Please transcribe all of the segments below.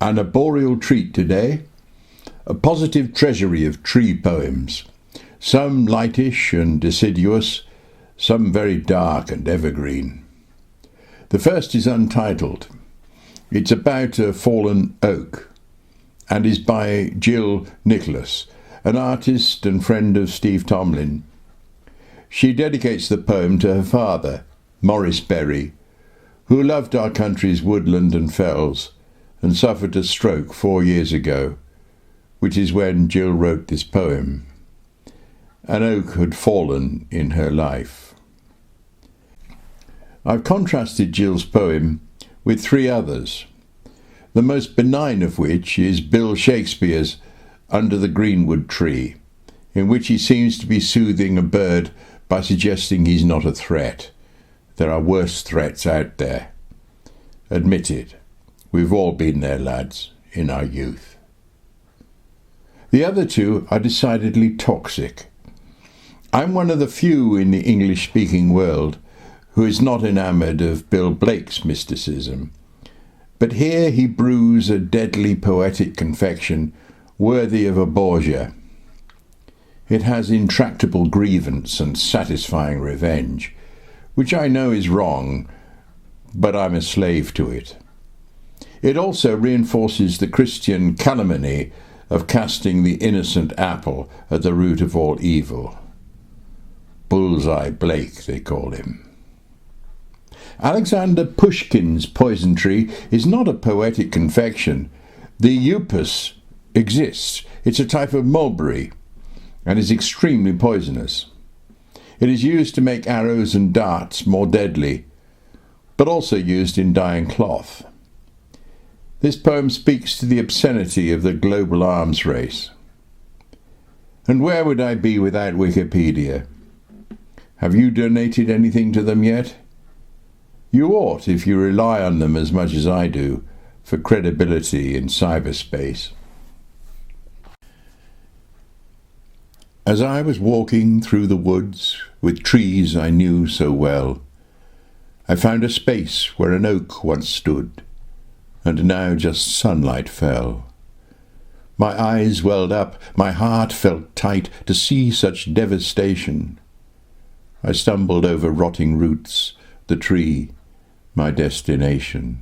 An arboreal treat today, a positive treasury of tree poems, some lightish and deciduous, some very dark and evergreen. The first is Untitled. It's about a fallen oak and is by GILL, an artist and friend of Steve Tomlin. She dedicates the poem to her father, Maurice Berry, who loved our country's woodland and fells and suffered a stroke 4 years ago, which is when Jill wrote this poem. An oak had fallen in her life. I've contrasted Jill's poem with 3 others, the most benign of which is Bill Shakespeare's Under the Greenwood Tree, in which he seems to be soothing a bird by suggesting he's not a threat. There are worse threats out there. Admit it, we've all been there, lads, in our youth. The other 2 are decidedly toxic. I'm one of the few in the English-speaking world who is not enamoured of Bill Blake's mysticism, but here he brews a deadly poetic confection worthy of a Borgia. It has intractable grievance and satisfying revenge, which I know is wrong, but I'm a slave to it. It also reinforces the Christian calumny of casting the innocent apple at the root of all evil. Bullseye Blake, they call him. Alexander Pushkin's Poison Tree is not a poetic confection. The upas exists. It's a type of mulberry and is extremely poisonous. It is used to make arrows and darts more deadly, but also used in dyeing cloth. This poem speaks to the obscenity of the global arms race. And where would I be without Wikipedia? Have you donated anything to them yet? You ought, if you rely on them as much as I do, for credibility in cyberspace. As I was walking through the woods with trees I knew so well, I found a space where an oak once stood, and now just sunlight fell. My eyes welled up, my heart felt tight to see such devastation. I stumbled over rotting roots, the tree, my destination.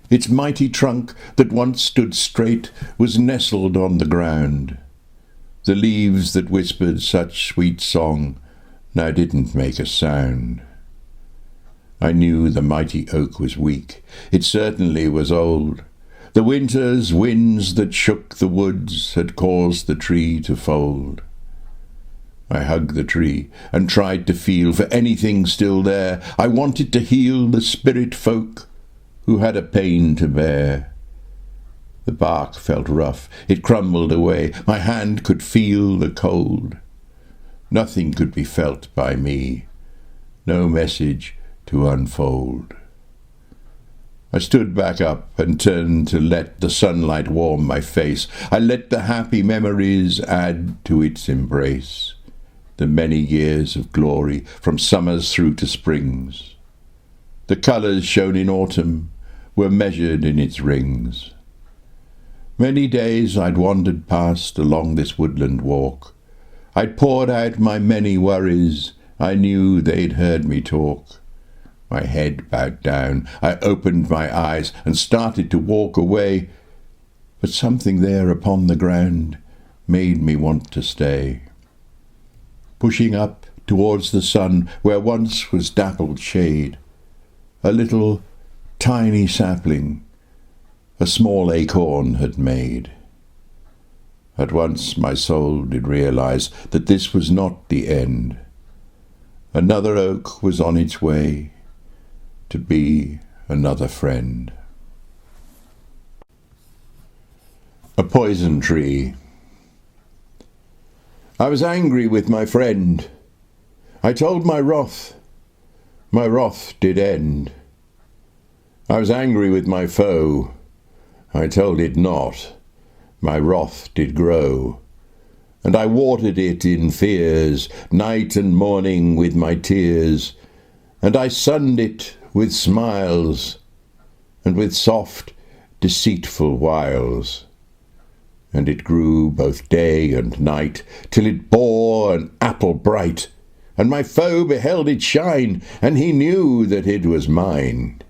Its mighty trunk that once stood straight was nestled on the ground. The leaves that whispered such sweet song now didn't make a sound. I knew the mighty oak was weak. It certainly was old. The winter's winds that shook the woods had caused the tree to fold. I hugged the tree and tried to feel for anything still there. I wanted to heal the spirit folk who had a pain to bear. The bark felt rough. It crumbled away. My hand could feel the cold. Nothing could be felt by me. No message to unfold. I stood back up and turned to let the sunlight warm my face. I let the happy memories add to its embrace. The many years of glory, from summers through to springs. The colours shown in autumn were measured in its rings. Many days I'd wandered past along this woodland walk. I'd poured out my many worries. I knew they'd heard me talk. My head bowed down. I opened my eyes and started to walk away. But something there upon the ground made me want to stay. Pushing up towards the sun where once was dappled shade, a little tiny sapling a small acorn had made. At once my soul did realize that this was not the end. Another oak was on its way to be another friend. A poison tree. I was angry with my friend. I told my wrath did end. I was angry with my foe. I told it not, my wrath did grow. And I watered it in fears, night and morning with my tears. And I sunned it with smiles, and with soft, deceitful wiles. And it grew both day and night, till it bore an apple bright, and my foe beheld it shine, and he knew that it was mine,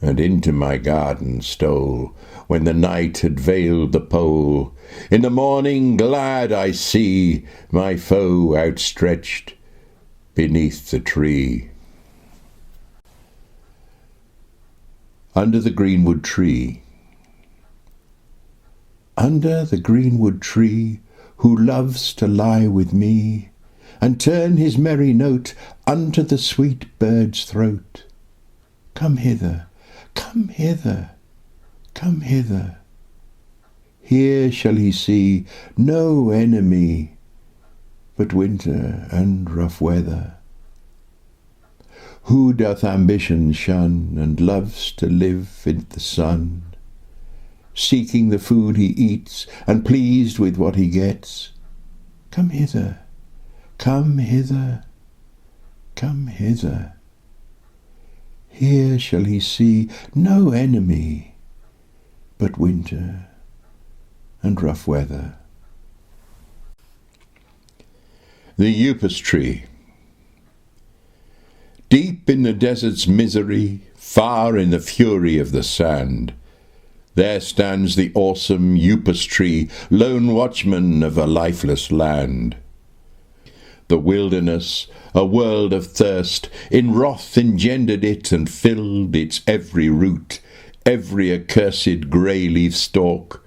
and into my garden stole, when the night had veiled the pole. In the morning glad I see my foe outstretched beneath the tree. Under the greenwood tree. Under the greenwood tree, who loves to lie with me, and turn his merry note unto the sweet bird's throat. Come hither, come hither, come hither. Here shall he see no enemy, but winter and rough weather. Who doth ambition shun, and loves to live in the sun, seeking the food he eats, and pleased with what he gets. Come hither, come hither, come hither. Here shall he see no enemy, but winter and rough weather. The Upas Tree. Deep in the desert's misery, far in the fury of the sand, there stands the awesome Upas tree, lone watchman of a lifeless land. The wilderness, a world of thirst, in wrath engendered it and filled its every root, every accursed grey-leaf stalk,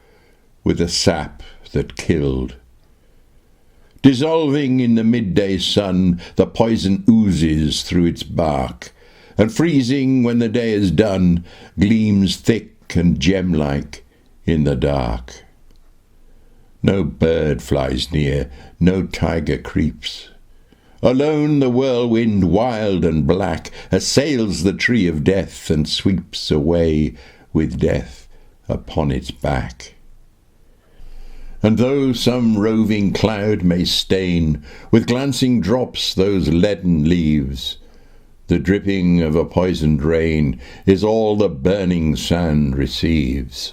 with a sap that killed. Dissolving in the midday sun, the poison oozes through its bark, and freezing when the day is done, gleams thick and gem-like in the dark. No bird flies near, no tiger creeps. Alone the whirlwind, wild and black, assails the tree of death and sweeps away with death upon its back. And though some roving cloud may stain with glancing drops those leaden leaves, the dripping of a poisoned rain is all the burning sand receives.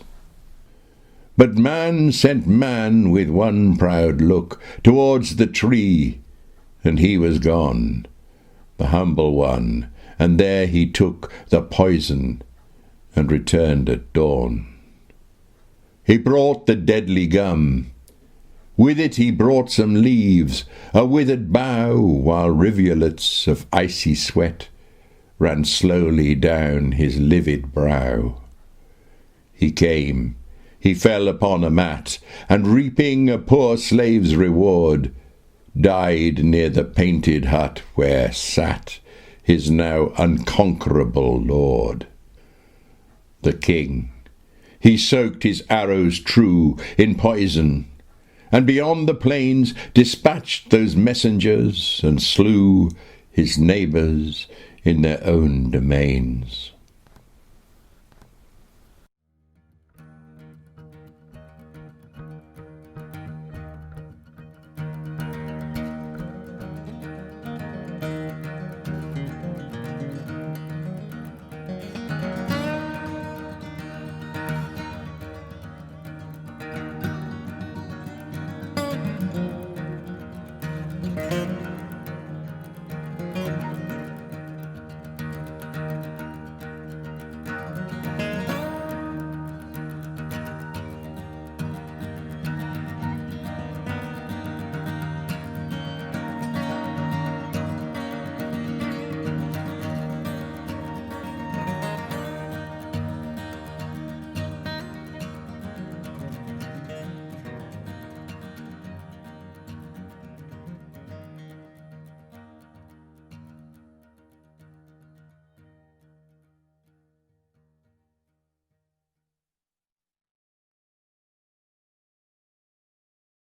But man sent man with one proud look towards the tree, and he was gone, the humble one, and there he took the poison and returned at dawn. He brought the deadly gum. With it he brought some leaves, a withered bough, while rivulets of icy sweat ran slowly down his livid brow. He came, he fell upon a mat, and reaping a poor slave's reward, died near the painted hut where sat his now unconquerable lord. The king, he soaked his arrows true in poison, and beyond the plains dispatched those messengers, and slew his neighbours in their own domains.